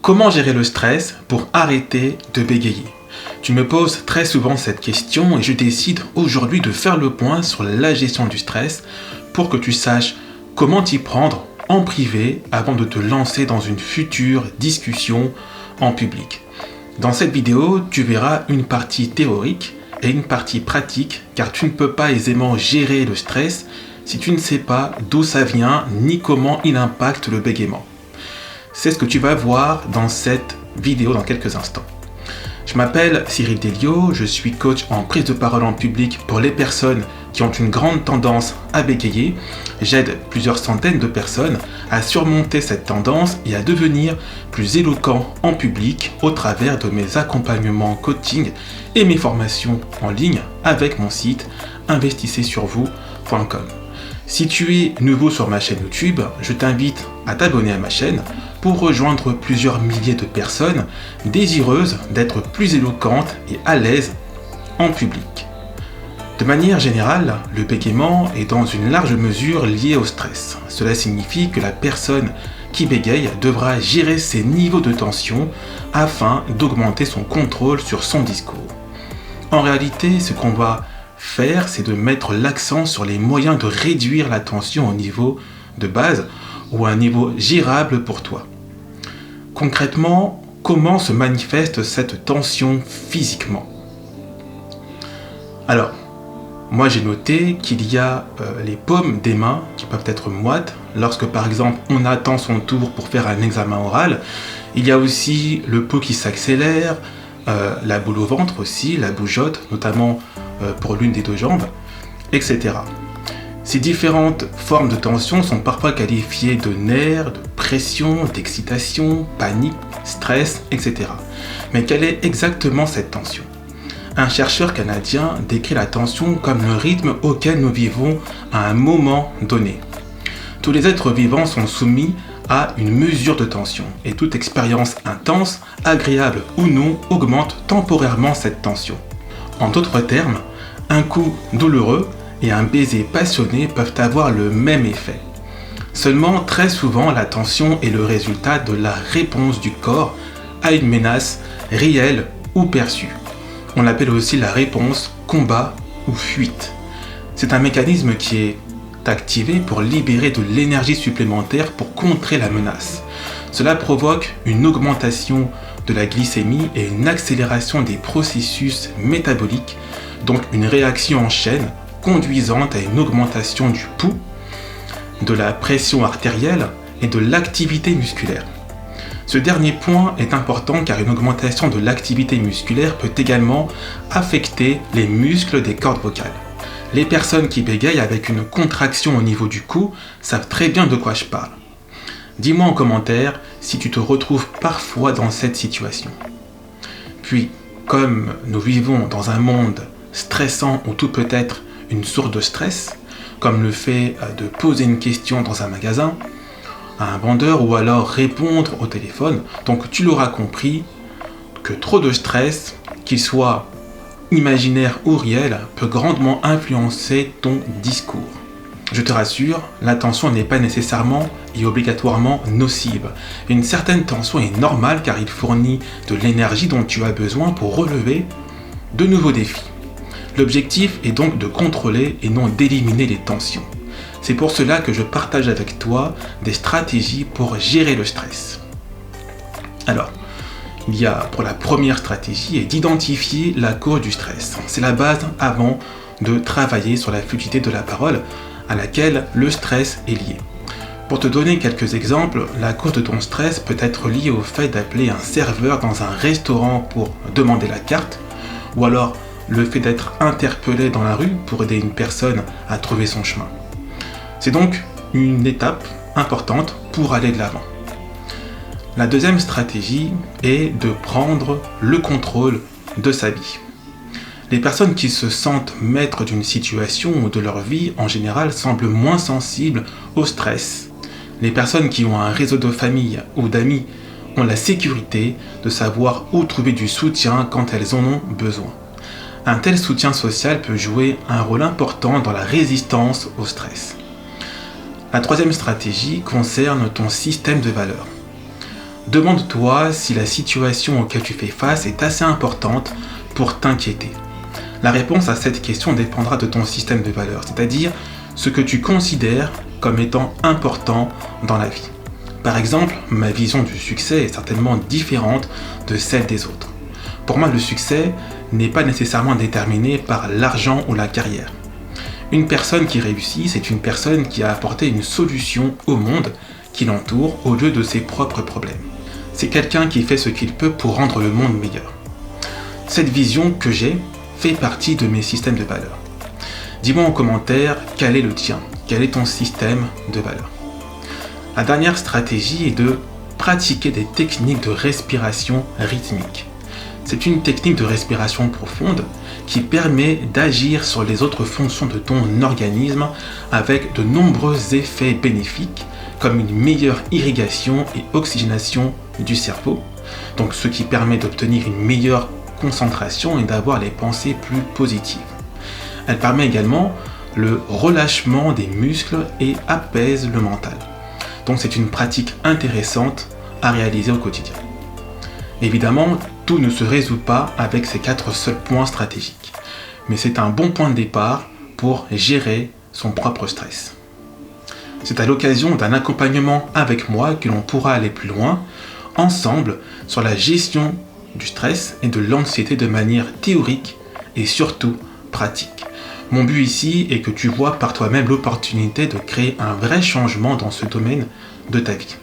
Comment gérer le stress pour arrêter de bégayer? Tu me poses très souvent cette question et je décide aujourd'hui de faire le point sur la gestion du stress pour que tu saches comment t'y prendre en privé avant de te lancer dans une future discussion en public. Dans cette vidéo, tu verras une partie théorique et une partie pratique car tu ne peux pas aisément gérer le stress si tu ne sais pas d'où ça vient ni comment il impacte le bégaiement. C'est ce que tu vas voir dans cette vidéo dans quelques instants. Je m'appelle Cyril Delio, je suis coach en prise de parole en public pour les personnes qui ont une grande tendance à bégayer. J'aide plusieurs centaines de personnes à surmonter cette tendance et à devenir plus éloquent en public au travers de mes accompagnements coaching et mes formations en ligne avec mon site investissezsurvous.com. Si tu es nouveau sur ma chaîne YouTube, je t'invite à t'abonner à ma chaîne pour rejoindre plusieurs milliers de personnes désireuses d'être plus éloquentes et à l'aise en public. De manière générale, le bégaiement est dans une large mesure lié au stress. Cela signifie que la personne qui bégaye devra gérer ses niveaux de tension afin d'augmenter son contrôle sur son discours. En réalité, ce qu'on va faire, c'est de mettre l'accent sur les moyens de réduire la tension au niveau de base ou à un niveau gérable pour toi. Concrètement, comment se manifeste cette tension physiquement? Alors, moi j'ai noté qu'il y a les paumes des mains qui peuvent être moites lorsque par exemple on attend son tour pour faire un examen oral. Il y a aussi le pouls qui s'accélère, la boule au ventre aussi, la bougeotte, notamment pour l'une des deux jambes, etc. Ces différentes formes de tension sont parfois qualifiées de nerfs, de pression, d'excitation, panique, stress, etc. Mais quelle est exactement cette tension? Un chercheur canadien décrit la tension comme le rythme auquel nous vivons à un moment donné. Tous les êtres vivants sont soumis à une mesure de tension et toute expérience intense, agréable ou non, augmente temporairement cette tension. En d'autres termes, un coup douloureux et un baiser passionné peuvent avoir le même effet. Seulement, très souvent, la tension est le résultat de la réponse du corps à une menace réelle ou perçue. On l'appelle aussi la réponse combat ou fuite. C'est un mécanisme qui est activé pour libérer de l'énergie supplémentaire pour contrer la menace. Cela provoque une augmentation de la glycémie et une accélération des processus métaboliques, donc une réaction en chaîne conduisant à une augmentation du pouls, de la pression artérielle et de l'activité musculaire. Ce dernier point est important car une augmentation de l'activité musculaire peut également affecter les muscles des cordes vocales. Les personnes qui bégayent avec une contraction au niveau du cou savent très bien de quoi je parle. Dis-moi en commentaire si tu te retrouves parfois dans cette situation. Puis, comme nous vivons dans un monde stressant où tout peut être une source de stress, comme le fait de poser une question dans un magasin, à un vendeur ou alors répondre au téléphone, donc tu l'auras compris que trop de stress, qu'il soit imaginaire ou réel, peut grandement influencer ton discours. Je te rassure, la tension n'est pas nécessairement et obligatoirement nocive. Une certaine tension est normale car il fournit de l'énergie dont tu as besoin pour relever de nouveaux défis. L'objectif est donc de contrôler et non d'éliminer les tensions. C'est pour cela que je partage avec toi des stratégies pour gérer le stress. Alors, il y a pour la première stratégie est d'identifier la cause du stress. C'est la base avant de travailler sur la fluidité de la parole à laquelle le stress est lié. Pour te donner quelques exemples, la cause de ton stress peut être liée au fait d'appeler un serveur dans un restaurant pour demander la carte, ou alors le fait d'être interpellé dans la rue pour aider une personne à trouver son chemin. C'est donc une étape importante pour aller de l'avant. La deuxième stratégie est de prendre le contrôle de sa vie. Les personnes qui se sentent maîtres d'une situation ou de leur vie en général semblent moins sensibles au stress. Les personnes qui ont un réseau de famille ou d'amis ont la sécurité de savoir où trouver du soutien quand elles en ont besoin. Un tel soutien social peut jouer un rôle important dans la résistance au stress. La troisième stratégie concerne ton système de valeurs. Demande-toi si la situation auquel tu fais face est assez importante pour t'inquiéter. La réponse à cette question dépendra de ton système de valeurs, c'est-à-dire ce que tu considères comme étant important dans la vie. Par exemple, ma vision du succès est certainement différente de celle des autres. Pour moi, le succès n'est pas nécessairement déterminé par l'argent ou la carrière. Une personne qui réussit, c'est une personne qui a apporté une solution au monde qui l'entoure au lieu de ses propres problèmes. C'est quelqu'un qui fait ce qu'il peut pour rendre le monde meilleur. Cette vision que j'ai fait partie de mes systèmes de valeurs. Dis-moi en commentaire quel est le tien, quel est ton système de valeurs. La dernière stratégie est de pratiquer des techniques de respiration rythmique. C'est une technique de respiration profonde qui permet d'agir sur les autres fonctions de ton organisme avec de nombreux effets bénéfiques comme une meilleure irrigation et oxygénation du cerveau, donc ce qui permet d'obtenir une meilleure concentration et d'avoir les pensées plus positives. Elle permet également le relâchement des muscles et apaise le mental. Donc c'est une pratique intéressante à réaliser au quotidien. Évidemment, tout ne se résout pas avec ces 4 seuls points stratégiques, mais c'est un bon point de départ pour gérer son propre stress. C'est à l'occasion d'un accompagnement avec moi que l'on pourra aller plus loin, ensemble, sur la gestion du stress et de l'anxiété de manière théorique et surtout pratique. Mon but ici est que tu vois par toi-même l'opportunité de créer un vrai changement dans ce domaine de ta vie.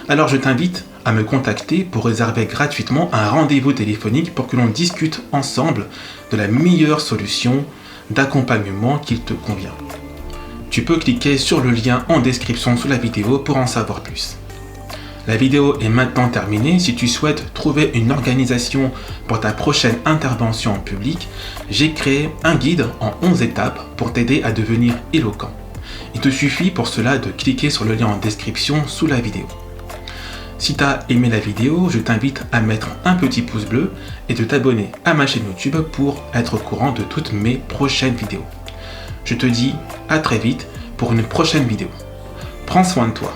Alors je t'invite à me contacter pour réserver gratuitement un rendez-vous téléphonique pour que l'on discute ensemble de la meilleure solution d'accompagnement qui te convient. Tu peux cliquer sur le lien en description sous la vidéo pour en savoir plus. La vidéo est maintenant terminée. Si tu souhaites trouver une organisation pour ta prochaine intervention en public, j'ai créé un guide en 11 étapes pour t'aider à devenir éloquent. Il te suffit pour cela de cliquer sur le lien en description sous la vidéo. Si tu as aimé la vidéo, je t'invite à mettre un petit pouce bleu et de t'abonner à ma chaîne YouTube pour être au courant de toutes mes prochaines vidéos. Je te dis à très vite pour une prochaine vidéo. Prends soin de toi.